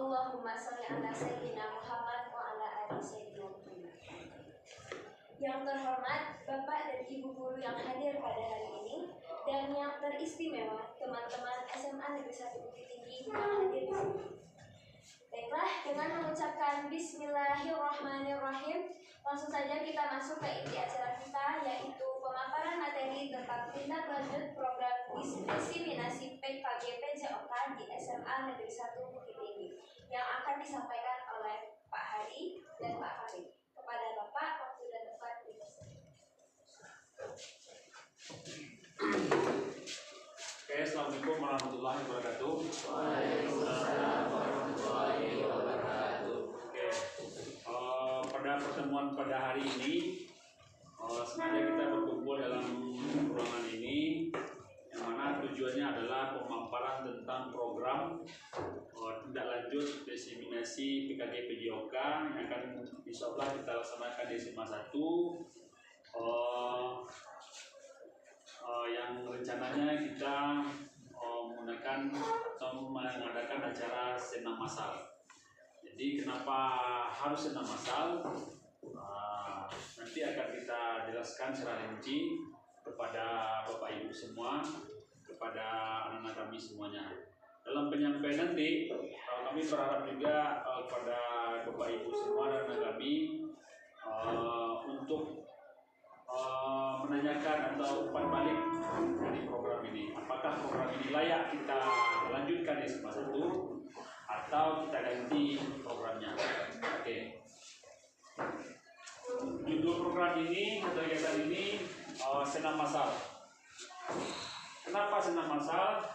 Allahumma sholli ala sayyidina Muhammad wa ala ali sayyidina Muhammad. Yang terhormat Bapak dan Ibu guru yang hadir pada hari ini, dan yang teristimewa teman-teman SMA Negeri 1 Bukit Tinggi yang hadir di sini. Baiklah, dengan mengucapkan Bismillahirrahmanirrahim, langsung saja kita masuk ke inti acara kita, yaitu pemaparan materi tentang tindak lanjut program diseminasi PKG PJOK di SMA Negeri 1 Bukit Tinggi yang akan disampaikan oleh Pak Hari dan Pak Farid. Kepada Bapak, waktu dan tempat dipersilakan. Oke, Assalamualaikum warahmatullahi wabarakatuh. Waalaikumsalam warahmatullahi wabarakatuh. Oke, pada pertemuan pada hari ini, sengaja kita berkumpul dalam ruangan ini, yang mana tujuannya adalah pemaparan tentang program tindak lanjut diseminasi PKG PJOK yang akan insyaallah kita laksanakan di SMA 1. Yang rencananya kita menggunakan atau mengadakan acara senam massal. Jadi kenapa harus senam massal? Nanti akan kita jelaskan secara rinci kepada Bapak Ibu semua, kepada anak-anak kami semuanya. Dalam penyampaian nanti, kami berharap juga kepada Bapak Ibu semua dan anak kami untuk menanyakan atau umpan balik dari program ini. Apakah program ini layak kita lanjutkan di SMA 1 atau kita ganti programnya? Oke. Judul program ini atau kegiatan ini senam massal. Kenapa senam massal?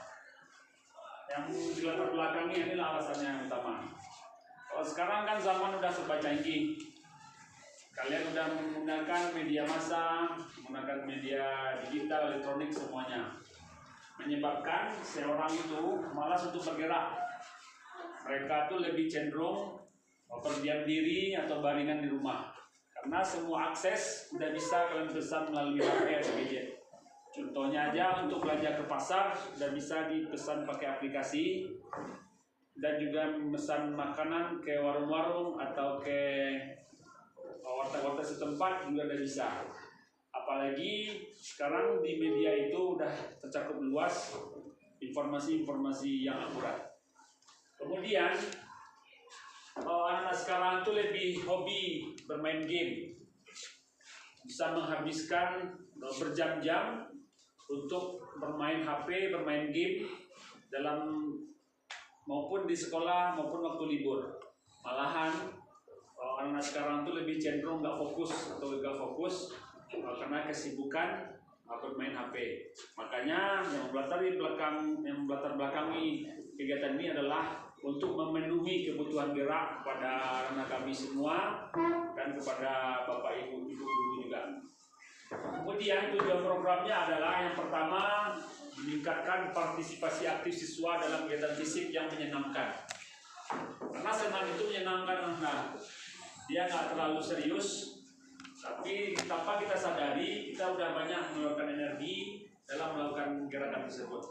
Yang dilatar belakangi inilah alasannya yang utama. Kalau sekarang kan zaman udah serba canggih. Kalian udah menggunakan media massa, menggunakan media digital, elektronik semuanya. Menyebabkan seorang itu malas untuk bergerak. Mereka tuh lebih cenderung berdiam diri atau baringan di rumah. Karena semua akses udah bisa kalian pesan melalui HP atau gadget. Contohnya aja untuk belanja ke pasar udah bisa dipesan pakai aplikasi, dan juga memesan makanan ke warung-warung atau ke warteg-warteg setempat juga udah bisa. Apalagi sekarang di media itu udah tercakup luas informasi-informasi yang akurat. Kemudian anak-anak sekarang itu lebih hobi bermain game, bisa menghabiskan berjam-jam untuk bermain HP, bermain game dalam maupun di sekolah maupun waktu libur. Malahan anak sekarang tuh lebih cenderung nggak fokus atau gagal fokus karena kesibukan bermain HP. Makanya yang melatar belakangi kegiatan ini adalah untuk memenuhi kebutuhan gerak kepada anak kami semua dan kepada Bapak Ibu guru juga. Kemudian tujuan programnya adalah yang pertama meningkatkan partisipasi aktif siswa dalam kegiatan fisik yang menyenangkan. Karena senam itu menyenangkan anak. Dia nggak terlalu serius, tapi tanpa kita sadari kita udah banyak mengeluarkan energi dalam melakukan gerakan tersebut.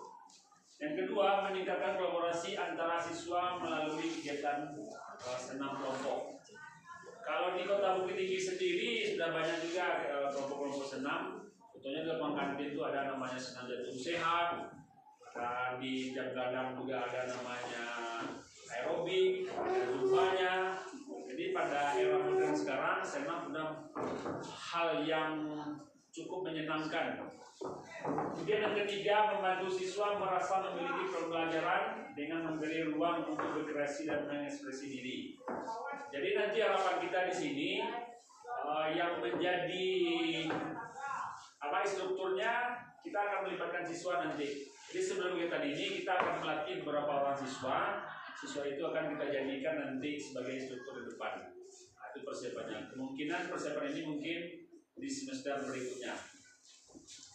Yang kedua, meningkatkan kolaborasi antara siswa melalui kegiatan senam kelompok. Kalau di Kota Bukit Tinggi sendiri sudah banyak juga kelompok-kelompok senam. Contohnya di lapangan kantin itu ada namanya senam jantung sehat, dan di jam gadang juga ada namanya aerobik, ada zumbanya. Jadi pada era modern sekarang senam sudah hal yang cukup menyenangkan. Kemudian yang ketiga, membantu siswa merasa memiliki pembelajaran dengan memberi ruang untuk berkreasi dan mengekspresi diri. Jadi nanti harapan kita di sini yang menjadi strukturnya kita akan melibatkan siswa nanti. Jadi sebelum kita ini kita akan melatih beberapa orang siswa. Siswa itu akan kita jadikan nanti sebagai instruktur di depan. Nah, itu persiapannya. Kemungkinan persiapan ini mungkin di semester berikutnya.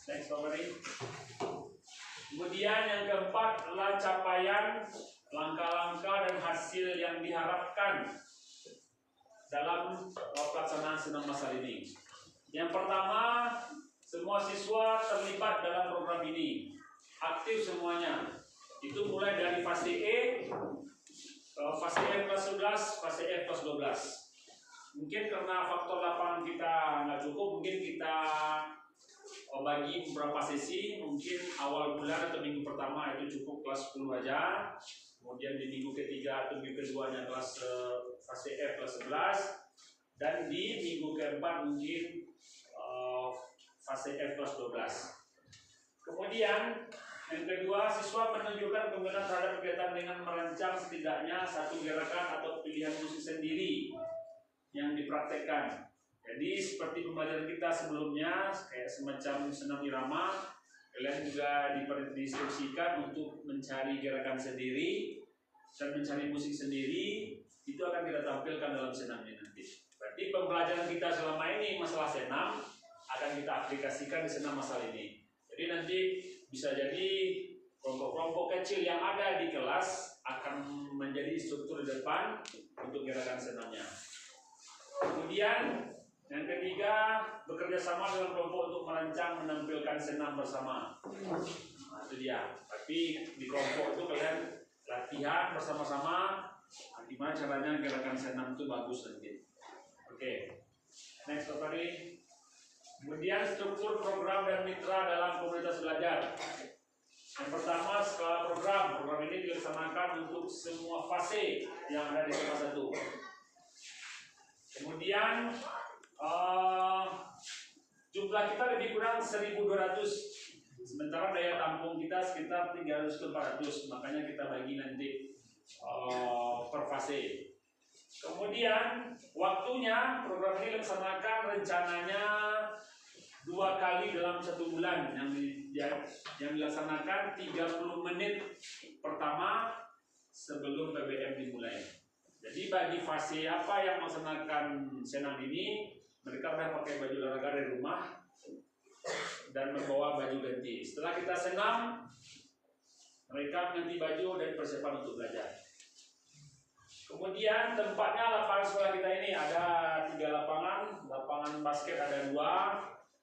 Next, Pak Mari. Kemudian yang keempat adalah capaian, langkah-langkah dan hasil yang diharapkan dalam pelaksanaan senam massal ini. Yang pertama, semua siswa terlibat dalam program ini, aktif semuanya. Itu mulai dari fase E Mungkin karena faktor lapangan kita nggak cukup, mungkin kita bagi beberapa sesi. Mungkin awal bulan atau minggu pertama itu cukup kelas 10 aja, kemudian di minggu ketiga atau minggu keduanya kelas fase F kelas 11, dan di minggu keempat mungkin fase F kelas 12. Kemudian yang kedua, siswa menunjukkan keminatan terhadap kegiatan dengan merancang setidaknya satu gerakan atau pilihan musik sendiri yang dipraktekkan. Jadi seperti pembelajaran kita sebelumnya, kayak semacam senam irama, kalian juga diinstruksikan untuk mencari gerakan sendiri dan mencari musik sendiri. Itu akan kita tampilkan dalam senamnya nanti. Berarti pembelajaran kita selama ini masalah senam akan kita aplikasikan di senam masal ini. Jadi nanti bisa jadi kelompok-kelompok kecil yang ada di kelas akan menjadi struktur di depan untuk gerakan senamnya. Kemudian yang ketiga, bekerja sama dengan kelompok untuk merancang menampilkan senam bersama. Nah, itu dia. Tapi di kelompok itu kalian latihan bersama-sama gimana caranya gerakan senam itu bagus nanti. Oke. Next, Pak Fari. Kemudian struktur program dan mitra dalam komunitas belajar. Yang pertama, skala program. Program ini dilaksanakan untuk semua fase yang ada di kelas 1. Kemudian jumlah kita lebih kurang 1.200, sementara daya tampung kita sekitar 300 ke 400, makanya kita bagi nanti per fase. Kemudian waktunya program ini dilaksanakan rencananya 2 kali dalam 1 bulan, yang dilaksanakan 30 menit pertama sebelum PBM dimulai. Jadi bagi fase apa yang melaksanakan senam ini, mereka sudah pakai baju olahraga dari rumah dan membawa baju ganti. Setelah kita senam, mereka ganti baju dan persiapan untuk belajar. Kemudian tempatnya lapangan sekolah kita ini ada 3 lapangan. Lapangan basket ada 2,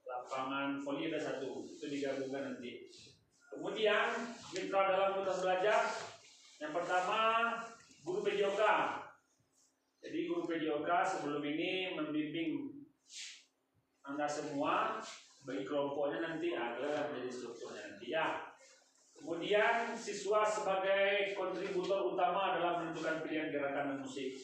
lapangan voli ada 1. Itu digabungkan nanti. Kemudian mitra dalam komunitas belajar. Yang pertama, guru PJOK. Jadi guru PJOK sebelum ini membimbing Anda semua, bagi kelompoknya nanti ada menjadi strukturnya nanti ya. Kemudian siswa sebagai kontributor utama dalam menentukan pilihan gerakan dan musik.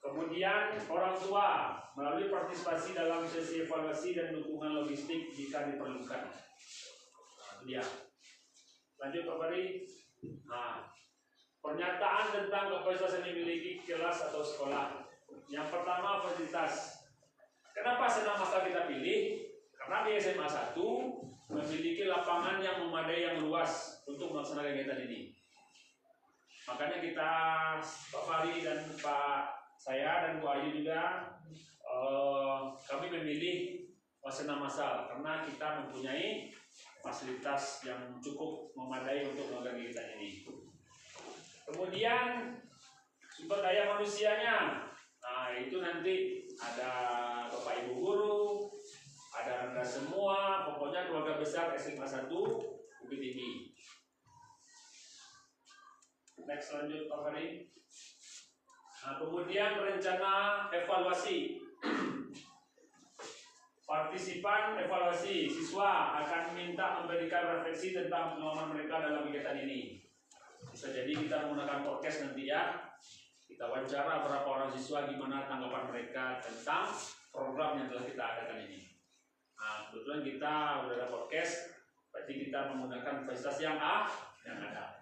Kemudian orang tua melalui partisipasi dalam sesi evaluasi dan dukungan logistik jika diperlukan. Nah, itu dia. Lanjut Pak Fari. Nah, pernyataan tentang kapasitas yang dimiliki kelas atau sekolah. Yang pertama, fasilitas. Kenapa senam masal kita pilih? Karena di SMA 1 memiliki lapangan yang memadai yang luas untuk melaksanakan kegiatan ini. Makanya kita, Pak Fari dan saya dan Bu Ayu juga, kami memilih senam masal karena kita mempunyai fasilitas yang cukup memadai untuk melakukan kegiatan ini. Kemudian sumber daya manusianya, nah itu nanti ada Bapak Ibu guru, ada Anda semua, pokoknya keluarga besar SMA 1 Bukit Tinggi. Next, lanjut Pak Fari. Nah, kemudian rencana evaluasi. Partisipan evaluasi, siswa akan minta memberikan refleksi tentang pengalaman mereka dalam kegiatan ini. Bisa jadi kita menggunakan podcast nanti ya. Kita wawancara beberapa orang siswa gimana tanggapan mereka tentang program yang telah kita adakan ini. Nah, kebetulan kita udah ada podcast, berarti kita menggunakan fasilitas yang ada.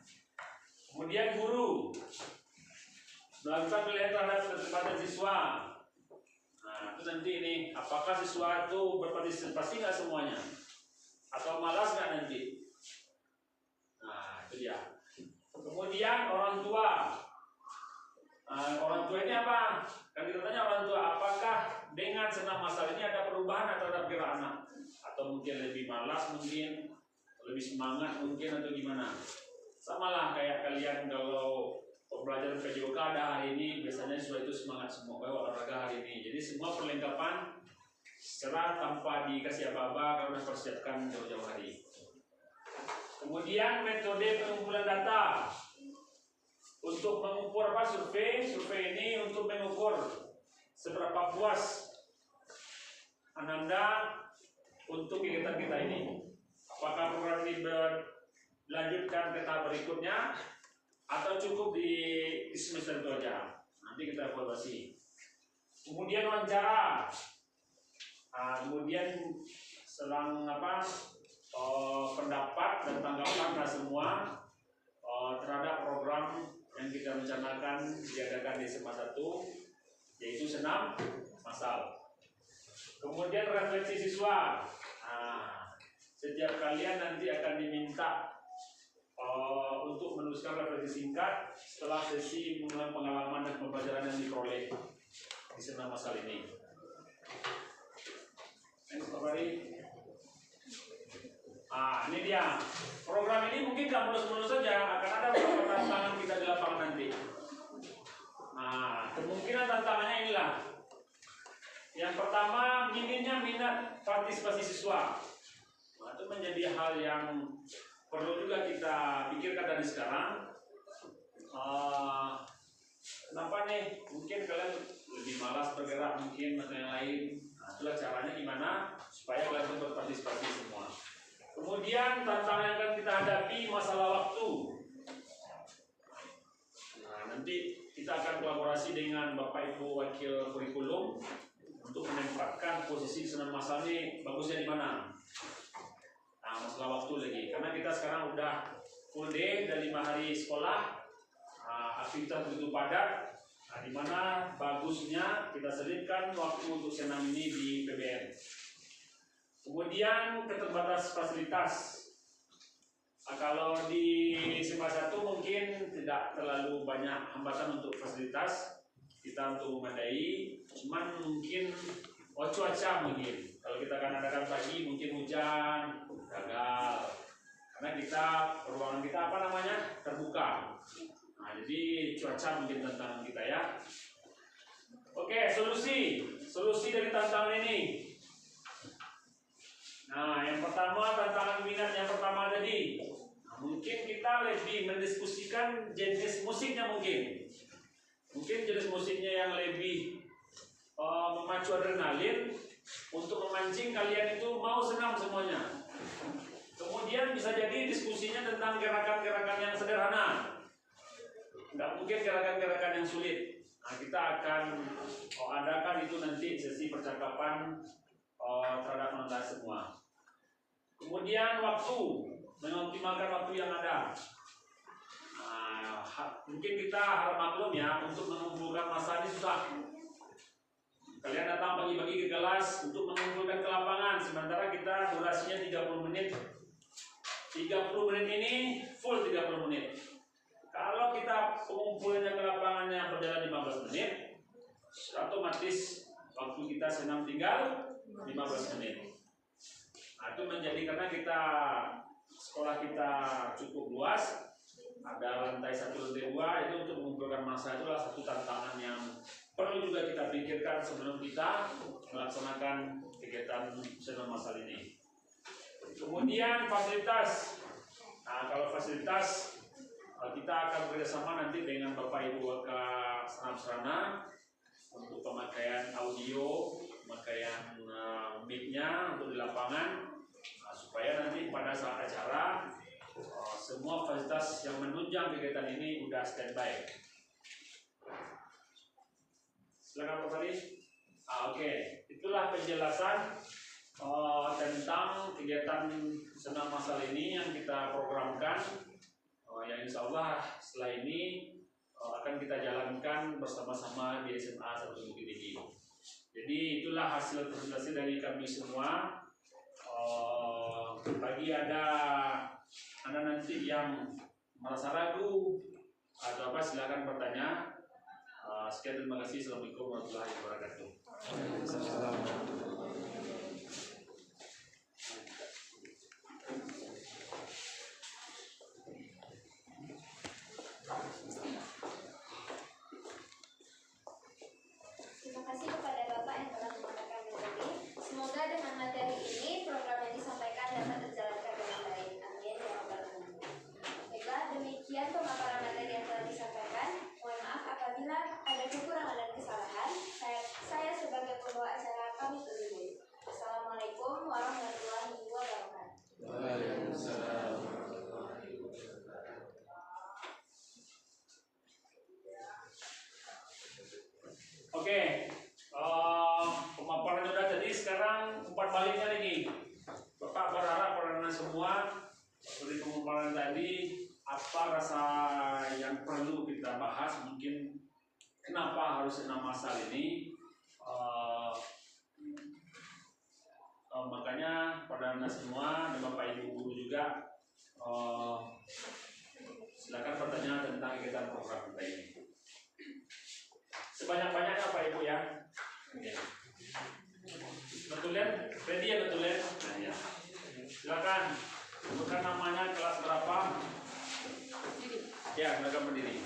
Kemudian guru melakukan penilaian terhadap keterlibatan siswa. Nah, itu nanti ini, apakah siswa itu berpartisipasi nggak semuanya? Atau malas nggak nanti? Nah, itu dia. Kemudian orang tua. Nah, orang tua ini apa? Kan kita tanya orang tua, apakah dengan senam masal ini ada perubahan terhadap gerak anak? Atau mungkin lebih malas mungkin, lebih semangat mungkin, atau gimana? Sama lah kayak kalian kalau pembelajaran PJOK ada hari ini, biasanya siswa itu semangat semua olahraga hari ini. Jadi semua perlengkapan secara tanpa dikasih apa-apa karena persiapkan jauh-jauh hari. Kemudian metode pengumpulan data untuk mengukur apa survei. Survei ini untuk mengukur seberapa puas Ananda untuk kegiatan kita ini. Apakah program ini berlanjutkan ke tahap berikutnya atau cukup di semester itu aja. Nanti kita evaluasi. Kemudian wawancara. Kemudian selang pendapat dan tanggapan semua terhadap program yang kita rencanakan diadakan di SMA 1, yaitu senam massal. Kemudian refleksi siswa. Setiap kalian nanti akan diminta untuk menuliskan refleksi singkat setelah sesi mengulang pengalaman dan pembelajaran yang diperoleh di senam massal ini. Next, Pak Bari. Ini dia. Program ini mungkin gak mulus-mulus saja, akan ada beberapa tantangan kita di lapangan nanti. Kemungkinan tantangannya inilah. Yang pertama, minimnya minat partisipasi siswa. Itu menjadi hal yang perlu juga kita pikirkan dari sekarang. Kenapa nih? Mungkin kalian lebih malas bergerak mungkin atau yang lain. Itulah caranya gimana supaya kalian berpartisipasi semua. Kemudian tantangan yang akan kita hadapi masalah waktu. Nanti kita akan kolaborasi dengan Bapak Ibu Wakil Kurikulum untuk menempatkan posisi senam massal ini bagusnya di mana. Masalah waktu lagi, karena kita sekarang udah full day dan 5 hari sekolah, aktivitas begitu padat. Di mana bagusnya kita selipkan waktu untuk senam ini di PBM. Kemudian keterbatasan fasilitas. Kalau di SMA 1 mungkin tidak terlalu banyak hambatan untuk fasilitas kita untuk memadai, cuman mungkin cuaca mungkin. Kalau kita akan adakan pagi mungkin hujan, gagal. Karena kita ruangan kita terbuka. Jadi cuaca mungkin tantangan kita ya. Oke, solusi dari tantangan ini. Yang pertama tantangan minat yang pertama tadi. Mungkin kita lebih mendiskusikan jenis musiknya mungkin. Mungkin jenis musiknya yang lebih memacu adrenalin untuk memancing kalian itu mau senam semuanya. Kemudian bisa jadi diskusinya tentang gerakan-gerakan yang sederhana. Nggak mungkin gerakan-gerakan yang sulit. Kita akan adakan itu nanti sesi percakapan terhadap penonton semua. Kemudian waktu, mengoptimalkan waktu yang ada. Mungkin kita harap maklum ya, untuk mengumpulkan masa ini susah. Kalian datang pagi-pagi ke kelas untuk mengumpulkan ke lapangan, sementara kita durasinya 30 menit. 30 menit ini full 30 menit. Kalau kita pengumpulannya ke lapangannya berjalan 15 menit, otomatis waktu kita senam tinggal 15 menit. Itu menjadi karena kita sekolah kita cukup luas, ada lantai 1, lantai 2, itu untuk mengumpulkan massa itulah satu tantangan yang perlu juga kita pikirkan sebelum kita melaksanakan kegiatan senam massal ini. Kemudian fasilitas. Kalau fasilitas kita akan bekerjasama nanti dengan Bapak Ibu Waka Senam Serana untuk pemakaian audio, pemakaian mic-nya untuk di lapangan, supaya nanti pada saat acara semua fasilitas yang menunjang kegiatan ini udah standby. Silakan Pak Fadli. Oke. Itulah penjelasan tentang kegiatan senam massal ini yang kita programkan. Yang insya Allah setelah ini akan kita jalankan bersama-sama di SMA 1 Bukit Tinggi. Jadi itulah hasil presentasi dari kami semua. Bagi ada nanti yang merasa ragu atau apa, silakan bertanya. Sekian, terima kasih. Assalamualaikum warahmatullahi wabarakatuh. Terima kasih kepada Bapak yang telah mengatakan materi. Semoga dengan materi ini program yang disampaikan dapat terjalankan dengan baik. Amin ya rabbal alamin. Baiklah, demikian pemaparan materi yang telah disampaikan. Mohon maaf apabila yang perlu kita bahas mungkin kenapa harus 6 masal ini. Makanya pada anda semua dan bapak ibu guru juga silakan bertanya tentang kegiatan program kita ini. Sebanyak-banyaknya Pak Ibu ya. Oke. Betulen, ready ya betulen? Nah, ya. Silakan. Bukan namanya kelas berapa? Ya, mereka berdiri.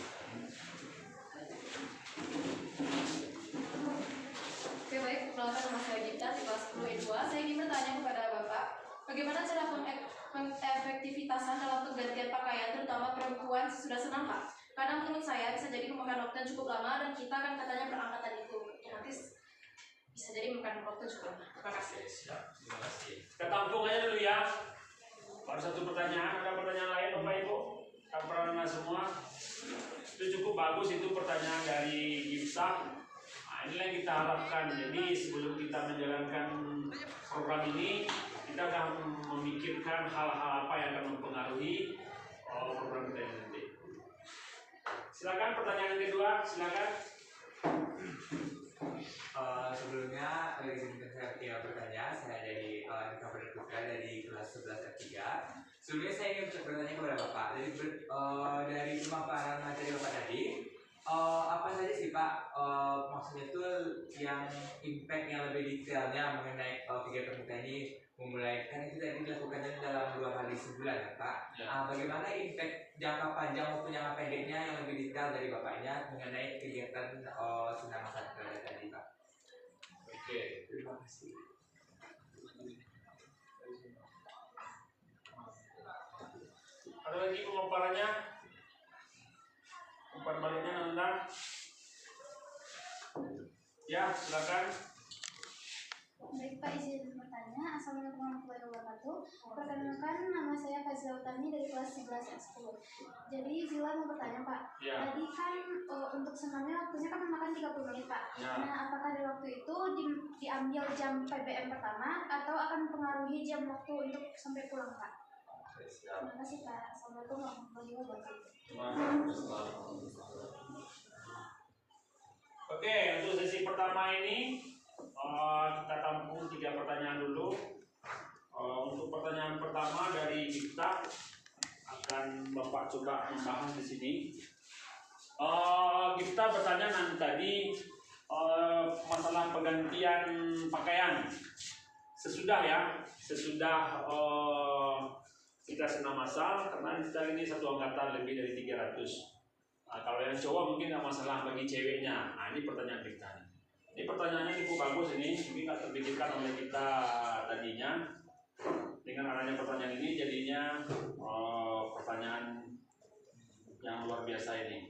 Oke baik, perkenalkan nama saya Gita di kelas 10 E2. Saya ingin bertanya kepada Bapak, bagaimana cara pengefektivitasan dalam penggantian pakaian terutama perempuan sesudah senam Pak? Karena menurut saya bisa jadi memakan waktu yang cukup lama dan kita kan katanya berangkatan itu otomatis bisa jadi memakan waktu cukup lama. Terima kasih. Siap, terima kasih. Kita tampung aja dulu ya. Baru satu pertanyaan, ada pertanyaan lain Bapak Ibu? Kaprana semua. Itu cukup bagus itu pertanyaan dari Gipsa. Nah, inilah yang kita harapkan. Jadi sebelum kita menjalankan program ini, kita akan memikirkan hal-hal apa yang akan mempengaruhi program kita ini nanti. Silakan pertanyaan yang kedua, silakan. Sebelumnya izinkan saya bertanya. Saya dari Kabar Putra dari kelas 11 F3. Sebelumnya saya ingin bertanya kepada Bapak dari pemaparan materi Bapak tadi, apa saja sih Pak maksudnya itu yang impact yang lebih detailnya mengenai kegiatan kita ini, memulai kan itu tadi dilakukannya dalam 2 kali sebulan ya Pak. Ya. Bagaimana impact jangka panjang maupun jangka pendeknya yang lebih detail dari Bapaknya mengenai kegiatan senam masal tadi Pak? Oke. Terima kasih. Ada lagi pemaparannya? Umpan baliknya Nanda. Ya, silakan. Baik Pak, izin bertanya. Assalamualaikum warahmatullahi wabarakatuh. Perkenalkan, nama saya Fazila Utami dari kelas 11 S10. Jadi Zila mau bertanya Pak, Ya. tadi kan untuk senamnya waktunya kan memakan 30 menit Pak. Ya. Nah, apakah di waktu itu diambil jam PBM pertama atau akan mempengaruhi jam waktu untuk sampai pulang Pak? Siap. Terima kasih Pak. Assalamualaikum warahmatullahi wabarakatuh. Oke, untuk sesi pertama ini kita tampung 3 pertanyaan dulu. Untuk pertanyaan pertama dari kita akan Bapak coba membahas di sini. Kita bertanya nanti tadi masalah penggantian pakaian sesudah ya, sesudah kita senam masal, karena kita ini satu angkatan lebih dari 300. Kalau yang cowok mungkin nggak masalah bagi ceweknya. Nah, ini pertanyaan kita. Ini pertanyaannya cukup bagus ini nggak terpikirkan oleh kita tadinya. Dengan adanya pertanyaan ini jadinya pertanyaan yang luar biasa ini.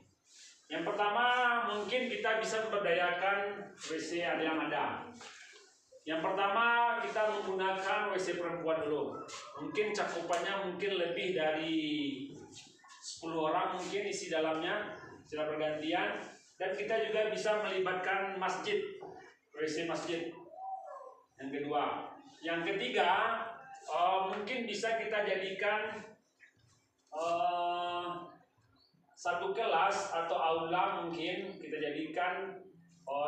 Yang pertama mungkin kita bisa memberdayakan WC ada yang ada. Yang pertama kita menggunakan WC perempuan dulu. Mungkin cakupannya mungkin lebih dari 10 orang mungkin isi dalamnya secara bergantian, dan kita juga bisa melibatkan masjid, WC masjid. Yang kedua, yang ketiga mungkin bisa kita jadikan satu kelas atau aula, mungkin kita jadikan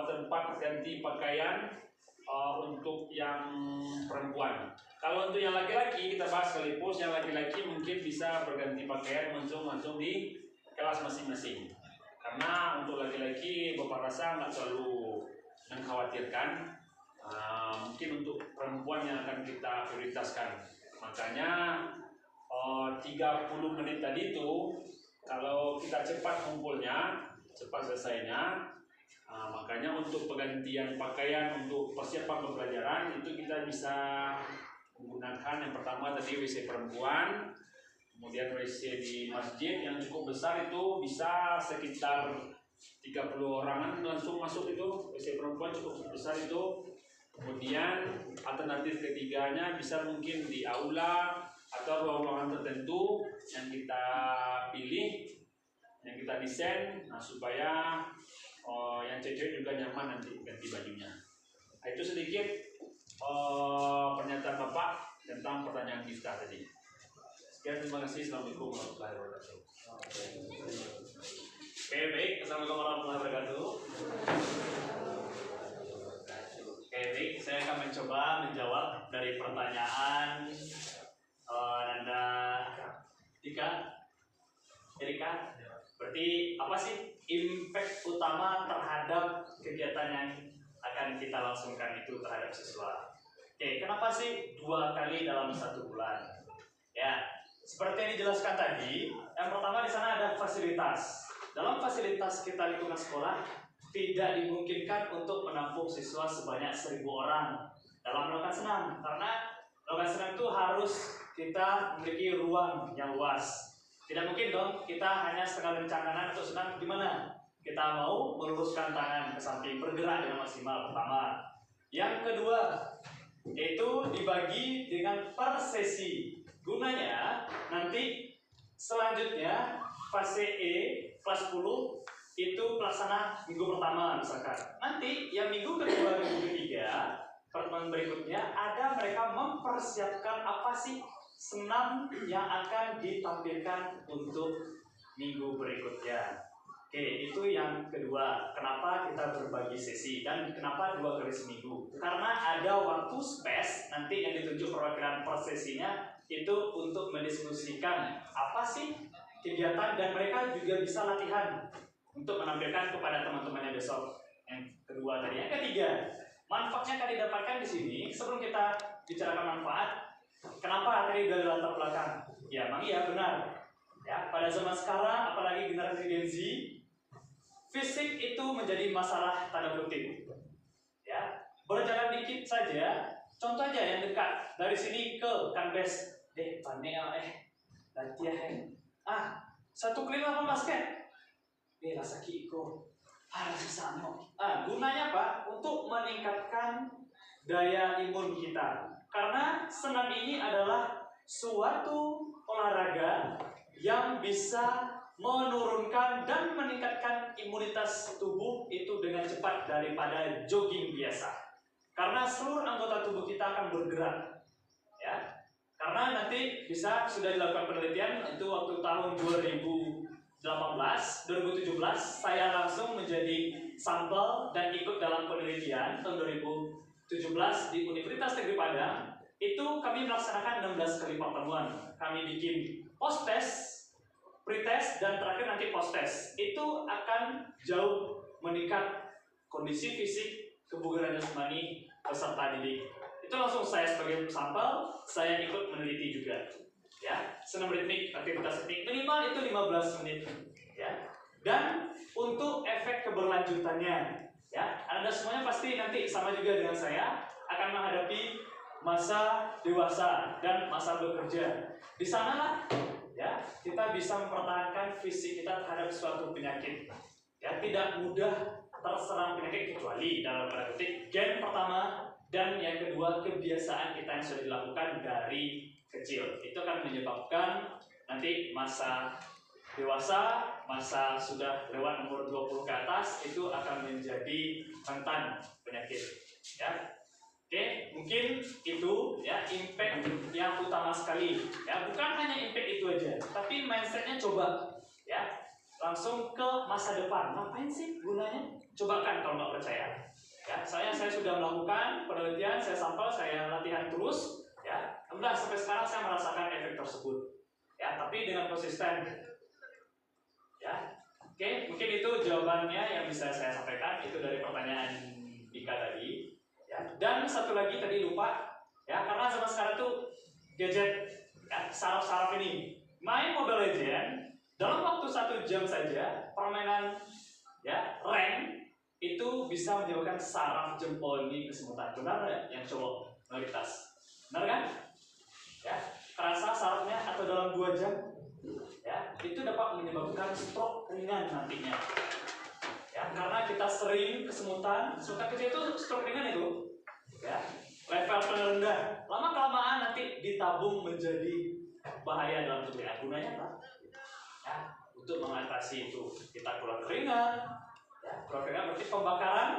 tempat ganti pakaian untuk yang perempuan. Kalau untuk yang laki-laki kita bahas sekaligus, yang laki-laki mungkin bisa berganti pakaian langsung di kelas masing-masing. Karena untuk laki-laki Bapak rasa nggak terlalu mengkhawatirkan. Mungkin untuk perempuan yang akan kita prioritaskan. Makanya 30 menit tadi itu kalau kita cepat ngumpulnya, cepat selesainya. Makanya untuk penggantian pakaian untuk persiapan pembelajaran itu kita bisa menggunakan yang pertama tadi WC perempuan, kemudian WC di masjid yang cukup besar itu bisa sekitar 30 orangan langsung masuk itu, WC perempuan cukup besar itu. Kemudian alternatif ketiganya bisa mungkin di aula atau ruang-ruangan tertentu yang kita pilih, yang kita desain, supaya yang cewek juga nyaman nanti ganti bajunya. Nah, itu sedikit pernyataan Bapak tentang pertanyaan kita tadi. Sekian, terima kasih. Assalamualaikum warahmatullahi wabarakatuh. Assalamualaikum warahmatullahi wabarakatuh. Oke, baik. Saya akan mencoba menjawab dari pertanyaan Nanda Erika. Berarti apa sih impact utama terhadap kegiatan yang akan kita langsungkan itu terhadap siswa? Oke, kenapa sih 2 kali dalam 1 bulan? Ya, seperti yang dijelaskan tadi, yang pertama di sana ada fasilitas. Dalam fasilitas kita lingkungan sekolah tidak dimungkinkan untuk menampung siswa sebanyak 1.000 orang dalam melakukan senam, karena melakukan senam itu harus kita memiliki ruang yang luas. Tidak mungkin dong kita hanya setengah lencang kanan untuk senam. Gimana? Kita mau meluruskan tangan ke samping, bergerak dengan maksimal, pertama. Yang kedua, yaitu dibagi dengan per sesi. Gunanya nanti selanjutnya fase E kelas 10 itu pelaksana minggu pertama misalkan. Nanti yang minggu kedua, minggu ketiga, pertemuan berikutnya ada mereka mempersiapkan apa sih senam yang akan ditampilkan untuk minggu berikutnya. Oke, itu yang kedua. Kenapa kita berbagi sesi dan kenapa 2 kali seminggu? Karena ada waktu space nanti yang ditunjuk perwakilan per sesinya itu untuk mendiskusikan apa sih kegiatan dan mereka juga bisa latihan untuk menampilkan kepada teman-temannya besok. Yang kedua tadi, yang ketiga, manfaatnya akan didapatkan di sini. Sebelum kita bicarakan manfaat, kenapa tadi dari latar belakang? Ya, memang iya benar. Ya, pada zaman sekarang, apalagi generasi Gen Z, fisik itu menjadi masalah tanda kutip. Ya, berjalan dikit saja. Contoh aja yang dekat dari sini ke Kanbes, panel latihan. 1 kali lapangan basket. Rasa kiko. Harus sama. Gunanya apa? Untuk meningkatkan daya imun kita. Karena senam ini adalah suatu olahraga yang bisa menurunkan dan meningkatkan imunitas tubuh itu dengan cepat daripada jogging biasa. Karena seluruh anggota tubuh kita akan bergerak. Ya. Karena nanti bisa sudah dilakukan penelitian itu waktu tahun 2017 saya langsung menjadi sampel dan ikut dalam penelitian tahun 2017 di Universitas Negeri Padang. Itu kami melaksanakan 16 kali pertemuan. Kami bikin post test, pre-test, dan terakhir nanti post-test. Itu akan jauh meningkat kondisi fisik, kebugaran jasmani peserta didik. Itu langsung saya sebagai sampel, saya ikut meneliti juga. Ya, senam ritmik, aktivitas ritmik minimal itu 15 menit. Ya, dan untuk efek keberlanjutannya, ya, Anda semuanya pasti nanti sama juga dengan saya akan menghadapi masa dewasa dan masa bekerja. Di sanalah ya kita bisa mempertahankan fisik kita terhadap suatu penyakit. Ya, tidak mudah terserang penyakit kecuali dalam tanda kutip gen pertama dan yang kedua kebiasaan kita yang sudah dilakukan dari kecil. Itu akan menyebabkan nanti masa dewasa, masa sudah lewat umur 20 ke atas itu akan menjadi rentan penyakit. Ya. Oke, mungkin itu ya impact yang utama sekali. Ya, bukan hanya impact itu aja, tapi mindsetnya coba ya langsung ke masa depan. Ngapain sih gunanya? Cobakan kalau nggak percaya. Ya, saya sudah melakukan penelitian, saya sampel, saya latihan terus. Ya, alhamdulillah sampai sekarang saya merasakan efek tersebut. Ya, tapi dengan konsisten. Ya, oke, mungkin itu jawabannya yang bisa saya sampaikan itu dari pertanyaan Dika tadi. Ya, dan satu lagi tadi lupa ya karena zaman sekarang tuh gadget ya, saraf-saraf ini main Mobile Legends dalam waktu 1 jam saja permainan ya rank itu bisa menyebabkan saraf jempol ini kesemutan. Benar nggak yang cowok melintas? Benar kan? Ya, kerasa sarafnya atau dalam 2 jam ya itu dapat menyebabkan stroke ringan nantinya. Ya, karena kita sering kesemutan kecil itu stroke ringan itu, ya level paling rendah. Lama kelamaan nanti ditabung menjadi bahaya dalam tubuh. Gunanya apa? Ya, untuk mengatasi itu kita keluar keringat. Ya, keluar keringat berarti pembakaran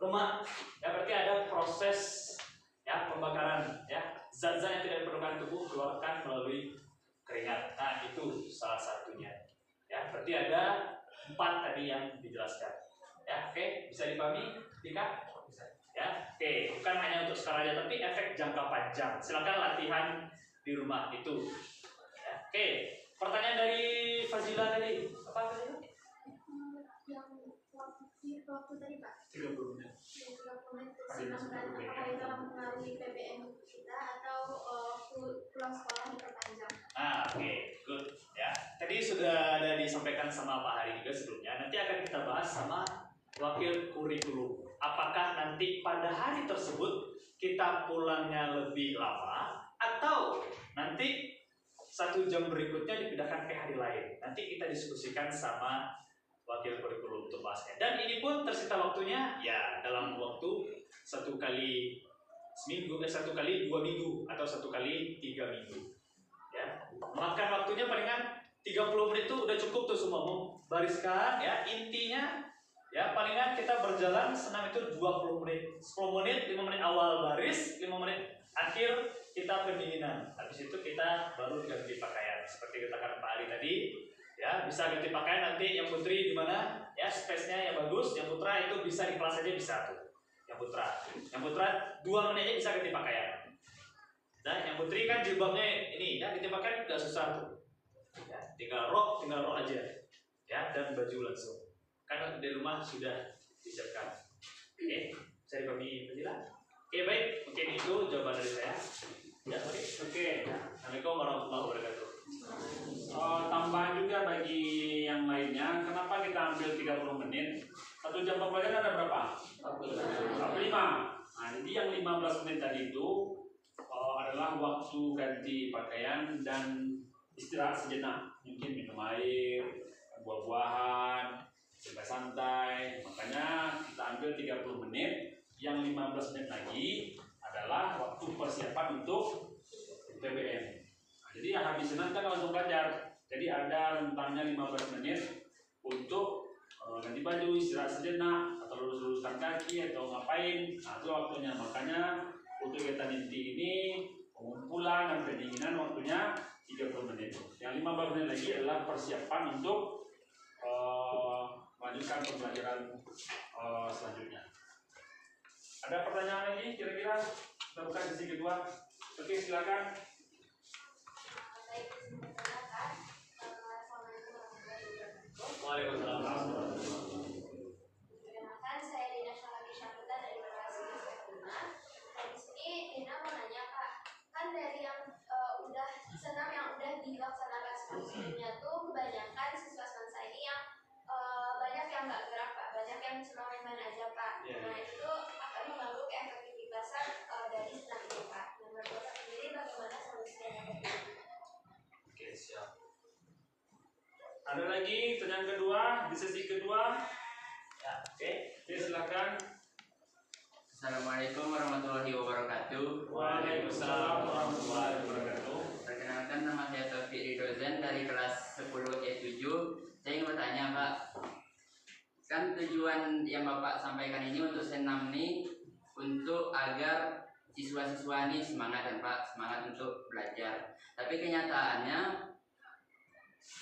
lemak. Ya, berarti ada proses ya pembakaran. Ya, zat-zat yang tidak diperlukan tubuh keluarkan melalui keringat. Nah, itu salah satunya. Ya, berarti ada 4 4 tadi yang dijelaskan. Ya, oke, bisa dipahami, Dika? Bisa. Ya, oke, bukan hanya untuk sekarang aja, tapi efek jangka panjang. Silakan latihan di rumah itu. Ya, oke, pertanyaan dari Fazila tadi, apa Fazila? Yang waktu tadi Pak, 30 menit. 30 menit itu Masih masuk sedangkan PBM. apakah itu akan mempengaruhi PBM kita atau pulang sekolah diperpanjang? Oke, good. Ya, tadi sudah ada disampaikan sama Pak Hari juga sebelumnya. Nanti akan kita bahas sama wakil kurikulum. Apakah nanti pada hari tersebut kita pulangnya lebih lama atau nanti 1 jam berikutnya dipindahkan ke hari lain. Nanti kita diskusikan sama wakil kurikulum untuk bahasnya. Dan ini pun tersita waktunya ya dalam waktu 1 kali seminggu, 1 kali 2 minggu atau 1 kali 3 minggu. Ya, makan waktunya palingan 30 menit itu udah cukup tuh semua. Bariskan ya, intinya ya palingan kita berjalan senam itu 20 menit. 10 menit, 5 menit awal baris, 5 menit akhir kita pendinginan. Habis itu kita baru ganti pakaian. Seperti katakan Pak Ali tadi, ya bisa ganti pakaian nanti yang putri di mana ya space-nya yang bagus, yang putra itu bisa di kelas aja bisa tuh. Yang putra 2 menit aja bisa ganti pakaian. Nah, yang putri kan jilbabnya ini ya ganti pakaian nggak susah tuh. Ya, tinggal rok aja. Ya, dan baju langsung. Kan di rumah sudah disiapkan. Oke, saya dipahami penjelasan. Oke, baik. Mungkin itu jawaban dari saya. Ya, oke. Assalamualaikum warahmatullahi wabarakatuh. Tambahan juga bagi yang lainnya, kenapa kita ambil 30 menit? 1 jam pembelajaran ada berapa? 45. Nah, jadi yang 15 menit tadi itu adalah waktu ganti pakaian dan istirahat sejenak. Mungkin minum air, buah-buahan, santai. Makanya kita ambil 30 menit. Yang 15 menit lagi adalah waktu persiapan untuk PBM. Nah, jadi yang habis senang kan langsung belajar. Jadi ada rentangnya 15 menit untuk ganti baju, istirahat sejenak, atau lurus-luruskan kaki, atau ngapain. Nah, itu waktunya. Makanya untuk kegiatan inti ini pengumpulan dan pendinginan waktunya 30 menit. Yang 15 menit lagi adalah persiapan untuk melanjutkan pembelajaran selanjutnya. Ada pertanyaan lagi kira-kira? Kita buka sesi kedua. Oke, silakan. Waalaikumsalam. Perkenalkan, saya Dina Syarati Syahputra dari kelas 5. Nah, di sini Dina mau nanya Kak, kan dari yang udah senam yang udah dilaksanakan sebelumnya tuh kebanyakan siswa saya ini yang banyak yang nggak gerak Pak, banyak yang cuma main-main aja Pak. Nah itu akan mengganggu keefektivitasan dari senam ini Pak. Nah menurut Bapak sendiri bagaimana solusinya? Oke, siap. Ada lagi pertanyaan kedua di sesi kedua? Ya, oke. Oke, silakan. Assalamualaikum warahmatullahi wabarakatuh. Waalaikumsalam warahmatullahi wabarakatuh. Perkenalkan, nama saya Taufik Ridhozen dari kelas 10 E7. Saya ingin bertanya Pak, kan tujuan yang Bapak sampaikan ini untuk senam nih untuk agar siswa-siswa ini semangat dan Pak, semangat untuk belajar. Tapi kenyataannya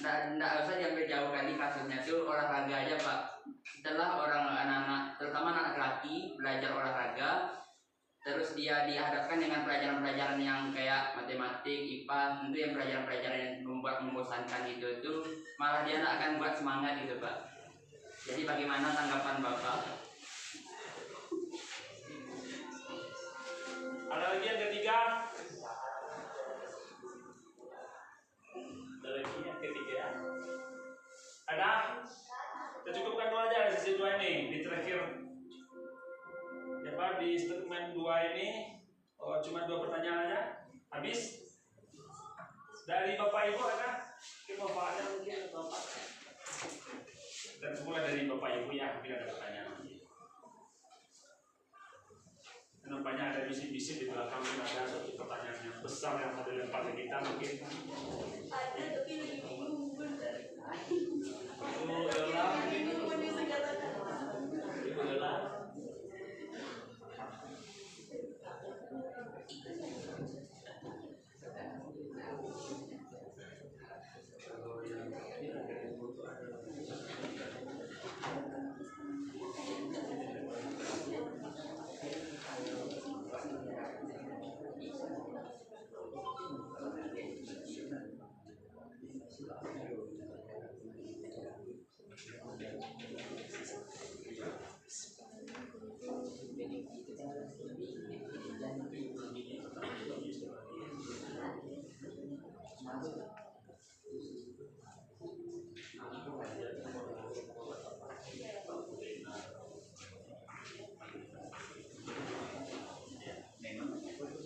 tidak usah diambil jauh kali kasusnya tuh olahraga aja Pak. Setelah anak-anak, terutama anak laki belajar olahraga, terus dia dihadapkan dengan pelajaran-pelajaran yang kayak matematik, IPA, tentu yang pelajaran-pelajaran yang membuat membosankan itu tuh malah dia tidak akan buat semangat gitu Pak. Jadi bagaimana tanggapan Bapak? Ada lagi yang ketiga? Ada lagi yang ketiga. Ada? Kita cukupkan dulu aja di sesi 2 ini, di terakhir. Ya Pak, di statement 2 ini cuma 2 pertanyaan aja. Habis? Dari Bapak Ibu ada? Mungkin Bapak ada mungkin atau Bapak? Dan semula dari Bapak Ibu ya, mungkin ada pertanyaan lagi. Nampaknya ada bisik-bisik di belakang, mungkin ada suatu pertanyaan yang besar yang mau dilempar ke kita mungkin. Ada tapi lagi bingung. Ibu Yola, Ibu Yola.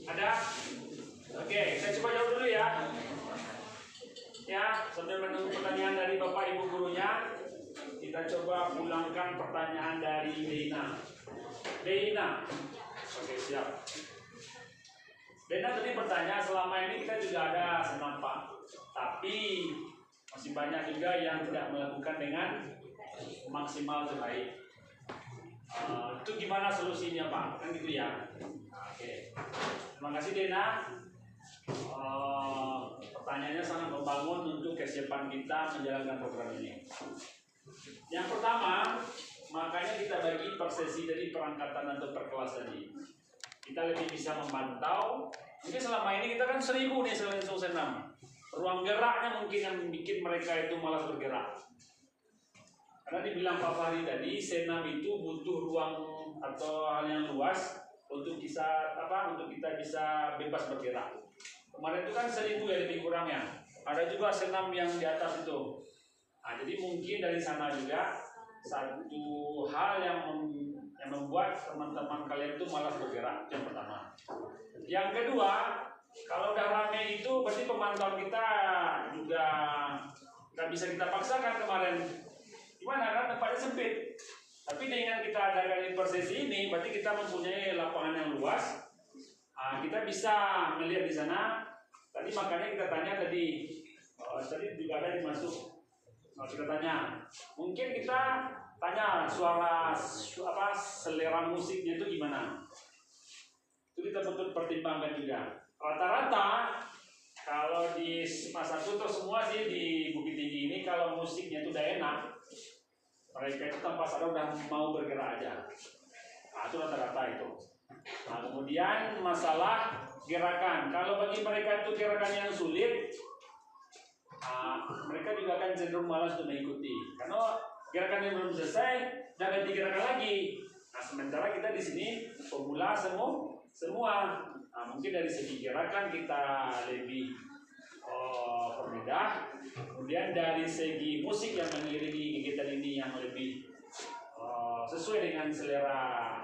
Ada? Oke, saya coba jawab dulu ya. Ya, sambil menunggu pertanyaan dari Bapak Ibu gurunya, kita coba ulangkan pertanyaan dari Deina. Deina, oke siap. Deina tadi bertanya, selama ini kita juga ada senam Pak, tapi masih banyak juga yang tidak melakukan dengan maksimal terbaik. Itu gimana solusinya Pak? Kan gitu ya. Oke, terima kasih Dena. Pertanyaannya sangat membangun untuk kesiapan kita menjalankan program ini. Yang pertama, makanya kita bagi per sesi dari perangkatan atau per kelas tadi. Kita lebih bisa memantau. Mungkin selama ini kita kan 1000 nih selain senam. Ruang geraknya mungkin yang bikin mereka itu malas bergerak. Karena dibilang Pak Fahri tadi, senam itu butuh ruang atau hal yang luas untuk kita bisa bebas bergerak. Kemarin itu kan 1000 ya lebih kurang ya. Ada juga senam yang di atas itu. Nah, jadi mungkin dari sana juga satu hal yang membuat teman-teman kalian itu malas bergerak. Yang pertama. Yang kedua, kalau udah rame itu berarti pemantauan kita juga nggak bisa kita paksakan kemarin. Gimana kan tempatnya sempit. Tapi dengan kita adakan per sesi ini, berarti kita mempunyai lapangan yang luas. Kita bisa melihat di sana. Tadi makanya kita tanya tadi juga ada yang masuk. Kita tanya, mungkin kita tanya suara selera musiknya itu gimana? Itu kita betul pertimbangkan juga. Rata-rata kalau di masa itu terus semua sih di Bukit Tinggi ini kalau musiknya itu udah enak, mereka itu tanpa sadar udah mau bergerak aja. Nah, itu rata-rata itu. Nah, kemudian masalah gerakan. Kalau bagi mereka itu gerakan yang sulit, mereka juga akan cenderung malas untuk mengikuti. Karena gerakan yang belum selesai, dan ganti gerakan lagi. Nah, sementara kita di sini pemula semua. Nah, mungkin dari segi gerakan kita lebih permudah. Kemudian dari segi musik yang mengiringi kegiatan ini yang lebih sesuai dengan selera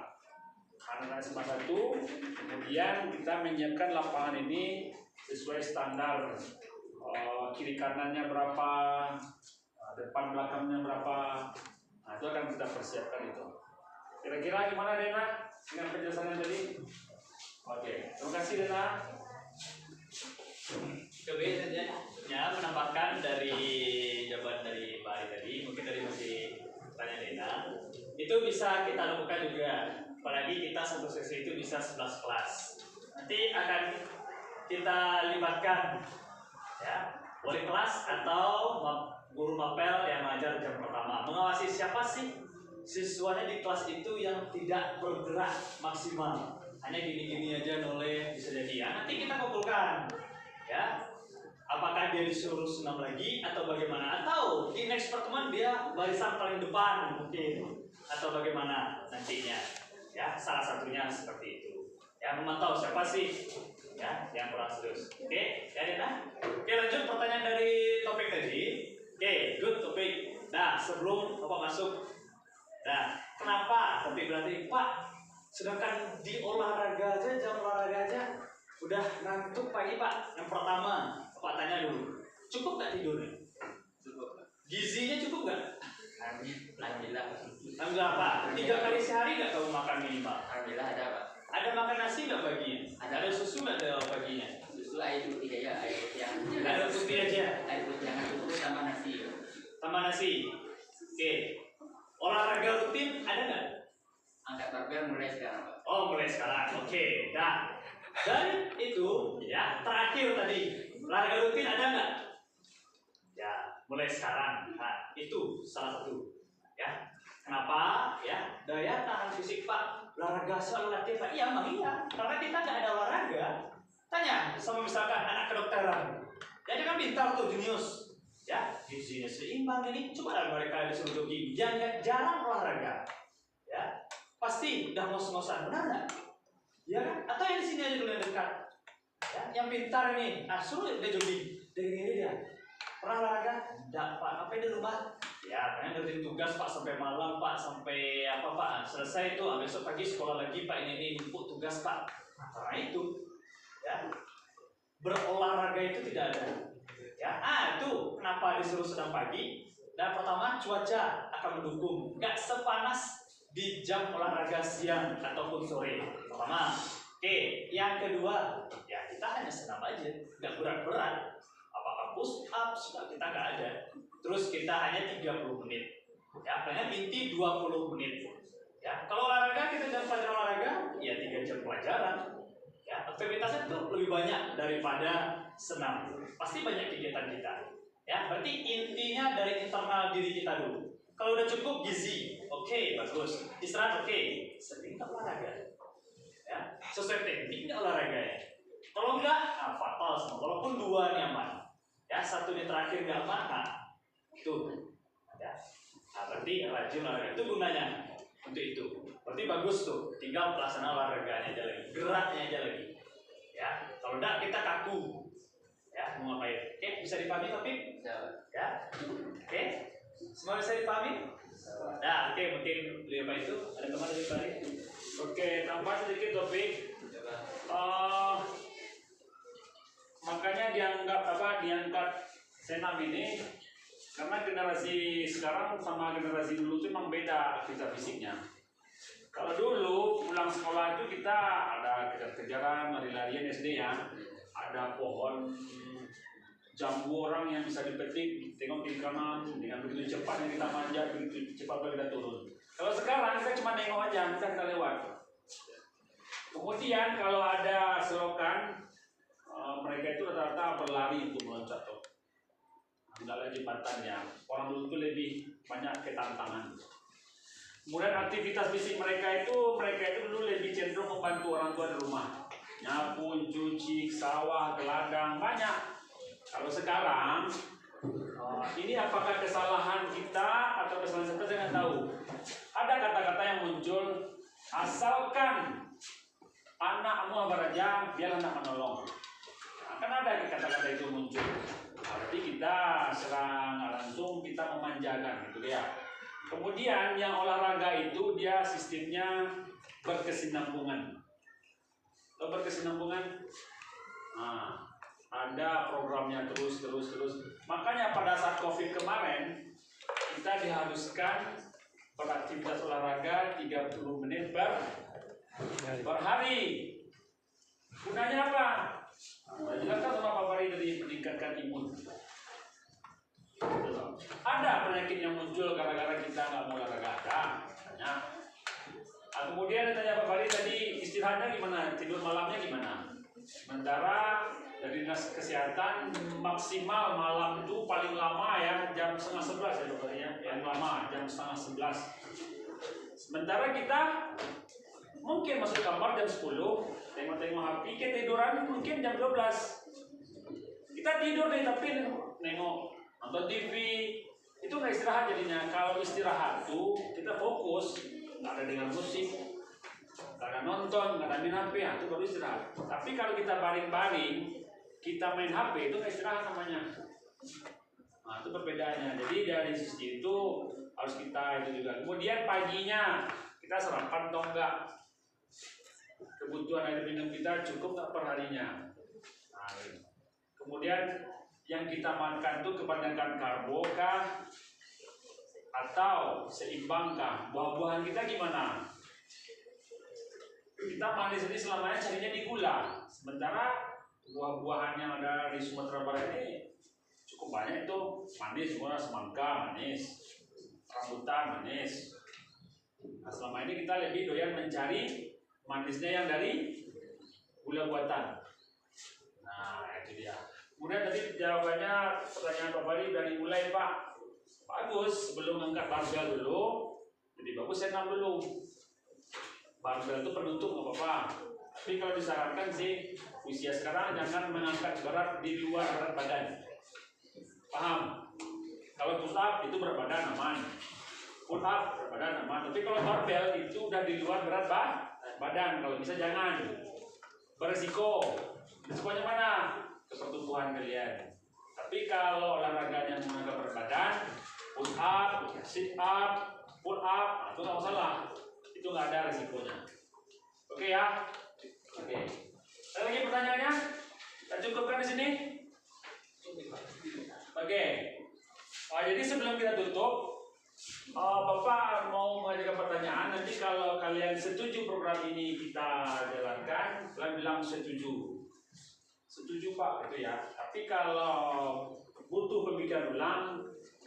anak-anak SMA 1. Kemudian kita menyiapkan lapangan ini sesuai standar kiri kanannya berapa, depan belakangnya berapa. Nah, itu akan kita persiapkan itu. Kira-kira gimana Dena dengan penjelasannya tadi? Oke, terima kasih Dena. Coba saja menambahkan dari jawaban dari Pak Ari tadi, mungkin dari masih tanya Dena, itu bisa kita lakukan juga. Apalagi kita satu sesi itu bisa 11 kelas. Nanti akan kita libatkan ya wali kelas atau guru mapel yang mengajar jam pertama. Mengawasi siapa sih siswanya di kelas itu yang tidak bergerak maksimal. Hanya gini-gini aja noleh bisa jadi ya. Nanti kita kumpulkan ya. Apakah dia disuruh senam lagi atau bagaimana? Atau di next pertemuan dia barisan paling depan mungkin atau bagaimana nantinya? Ya, salah satunya seperti itu. Ya, memantau siapa sih ya yang kurang serius. Oke, ya Dena. Oke, lanjut pertanyaan dari topik tadi. Oke, good topik. Nah, sebelum Bapak masuk, nah, kenapa topik berarti Pak? Sedangkan di olahraga aja, jam olahraga aja udah ngantuk pagi Pak. Yang pertama, Bapak tanya dulu, cukup nggak tidurnya? Cukup. Gizinya cukup nggak? Alhamdulillah. Alhamdulillah Pak. 3 kali sehari nggak kamu makan minimal? Alhamdulillah ada Pak. Ada makan nasi nggak paginya? Ada susu nggak ada paginya? Susu air putih aja, air putih yang. Air putih aja. Air putih yang cukup sama nasi. Tambah nasi. Oke. Olahraga rutin ada nggak? Angkat barbel mulai sekarang Pak. Oh, mulai sekarang. Oke. Nah, dari itu ya terakhir tadi olahraga rutin ada nggak? Ya, mulai sekarang. Nah, itu salah satu. Ya. Kenapa? Ya, daya tahan fisik Pak. Olahraga selalu latihan Pak. Iya, Bang, iya. Karena kita nggak ada olahraga. Tanya sama misalkan anak kedokteran. Ya, dia kan pintar tuh jenius. Ya, gizinya seimbang ini. Coba mereka disuruh jogging, jarang olahraga, ya pasti udah ngos-ngosan, benar nggak? Ya kan? Atau yang di sini aja dulu yang dekat, ya, yang pintar ini, suruh dia jogging, dia pernah olahraga? Enggak Pak, apa di rumah? Ya, karena ngerjain tugas Pak sampai malam Pak, sampai apa Pak, selesai itu, besok pagi sekolah lagi Pak, ini numpuk tugas Pak. Nah, karena itu, ya berolahraga itu tidak ada. Ya, itu kenapa disuruh sedang pagi? Dan pertama cuaca akan mendukung, nggak sepanas di jam olahraga siang ataupun sore. Pertama, oke. Yang kedua, ya kita hanya senam aja, nggak berat-berat. Apakah push up sudah kita nggak ada. Terus kita hanya 30 menit. Ya, paling inti 20 menit. Ya, kalau olahraga kita jam pelajaran olahraga, ya 3 jam pelajaran. Ya, aktivitasnya itu lebih banyak daripada senam. Pasti banyak kegiatan kita. Ya, berarti intinya dari internal diri kita dulu. Kalau udah cukup gizi, oke, bagus. Istirahat, oke. Sering tak olahraga. Ya, sesuai tekniknya olahraganya. Kalau enggak, fatal semua. Walaupun 2 nih aman. Ya, 1 ini terakhir nggak aman, itu. Ya, berarti rajin olahraga itu gunanya untuk itu. Berarti bagus tuh. Tinggal pelaksanaan olahraganya aja lagi, geraknya aja lagi. Ya, kalau enggak kita kaku. Ya, mau ngapain? Oke, bisa dipahami tapi? Ya, oke. Semua bisa dipahami? Nah, oke, mungkin beli apa itu? Ada teman dari Bali? Oke, tambah sedikit topik. Makanya diangkat senam ini karena generasi sekarang sama generasi dulu itu memang beda aktivitas fisiknya. Kalau dulu pulang sekolah itu kita ada kejar-kejaran, lari-larian SD ya, ada pohon jambu orang yang bisa dipetik, tengok kiri kanan, dengan begitu cepatnya kita manjat, begitu cepat kita turun. Kalau sekarang kita cuma nengok aja, kita lewat. Kemudian kalau ada selokan, mereka itu rata-rata berlari untuk meloncat tuh. Tidak lagi jembatannya. Orang dulu itu lebih banyak ketantangan. Kemudian aktivitas fisik mereka itu dulu lebih cenderung membantu orang tua di rumah. Nyapu, cuci, sawah, ke ladang, banyak. Kalau sekarang, ini apakah kesalahan kita atau kesalahan kita, saya nggak tahu. Ada kata-kata yang muncul, asalkan anakmu beraja, dia hendak menolong. Kan ada kata-kata itu muncul. Berarti kita serang langsung kita memanjakan gitu ya. Kemudian yang olahraga itu dia sistemnya berkesinambungan. Kalau berkesinambungan, ada programnya terus. Makanya pada saat COVID kemarin kita diharuskan beraktivitas olahraga 30 menit per hari. Gunanya apa? Jelaskan sama Pak Fari dari meningkatkan imun. Ada penyakit yang muncul gara-gara kita nggak mau olahraga, ada. Kemudian ditanya Pak Fari tadi istirahatnya gimana, tidur malamnya gimana? Sementara dari dinas kesehatan maksimal malam itu paling lama ya jam 10:30 ya dokternya, yang lama jam 10:30. Sementara kita mungkin masuk kamar jam 10, tengok-tengok HP, ketiduran mungkin jam 12. Kita tidur deh tapi nengok nonton TV, itu nggak istirahat jadinya. Kalau istirahat tuh kita fokus, nggak ada dengar musik, nggak ada nonton, nggak ada main HP, itu baru istirahat. Tapi kalau kita baring-baring, kita main HP itu nggak istirahat namanya. Itu perbedaannya. Jadi dari sisi itu harus kita itu juga. Kemudian paginya kita sarapan atau enggak? Kebutuhan air minum kita cukup nggak perharinya? Kemudian yang kita makan itu kebanyakan karbo kah? Atau seimbangkah? Buah-buahan kita gimana? Kita manis ini selamanya carinya di gula. Sementara buah-buahan yang ada di Sumatera Barat ini cukup banyak itu manis, semua semangka manis, rambutan manis. Selama ini kita lebih doyan mencari manisnya yang dari gula buatan. Itu dia. Kemudian tadi jawabannya pertanyaan Pak Fari dari mulai Pak. Bagus, sebelum angkat barbel dulu, jadi bagus senam dulu. Barbel itu penutup nggak apa-apa. Tapi kalau disarankan sih usia sekarang jangan mengangkat berat di luar berat badan. Paham? Kalau push up itu berat badan aman, pull up berat badan aman. Tapi kalau barbel itu udah di luar berat badan. Kalau bisa jangan, beresiko. Risikonya mana? Ke pertumbuhan kalian. Tapi kalau olahraganya menggunakan berat badan, push up, sit up, pull up, itu nggak masalah. Itu nggak ada risikonya. Oke ya? Oke. Ada lagi pertanyaannya? Kita cukupkan di sini. Oke. Jadi sebelum kita tutup, Bapak mau mengajukan pertanyaan. Nanti kalau kalian setuju program ini kita jalankan, kalian bilang setuju. Setuju Pak, itu ya. Tapi kalau butuh pembicaraan ulang,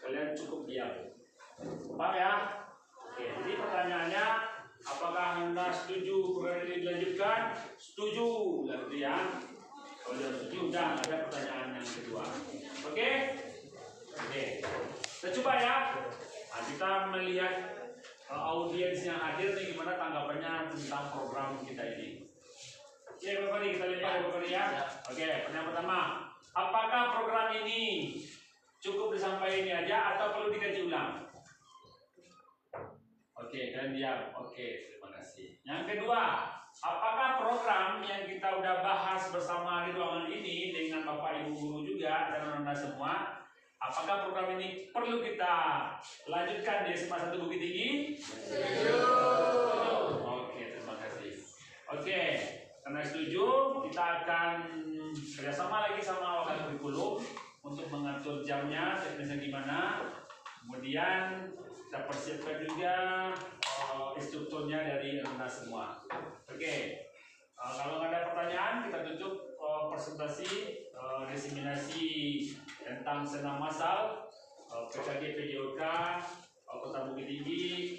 kalian cukup diam. Paham ya? Oke. Jadi pertanyaannya, apakah Anda setuju program ini dilanjutkan? Setuju, gitu ya. Kalau sudah setuju, udah ada pertanyaan yang kedua. Oke? Oke. Kita coba ya. Nah, kita melihat audiens yang hadir nih gimana tanggapannya tentang program kita ini. Oke, Bapak nih kita lihat Bapak ya. Oke, pertanyaan pertama, apakah program ini cukup disampaikan ini aja atau perlu dikaji ulang? Oke, kalian diam. Oke, terima kasih. Yang kedua, apakah program yang kita udah bahas bersama di ruangan ini dengan Bapak Ibu guru juga dan Anda semua, apakah program ini perlu kita lanjutkan di SMA 1 Bukit Tinggi? Setuju. Oke, terima kasih. Oke, karena setuju, kita akan kerjasama lagi sama wakil kurikulum untuk mengatur jamnya, teknisnya gimana. Kemudian kita persiapkan juga instrukturnya dari Anda semua. Oke, kalau nggak ada pertanyaan, kita tutup presentasi diseminasi tentang senam massal PKG PJOK Kota Bukit Tinggi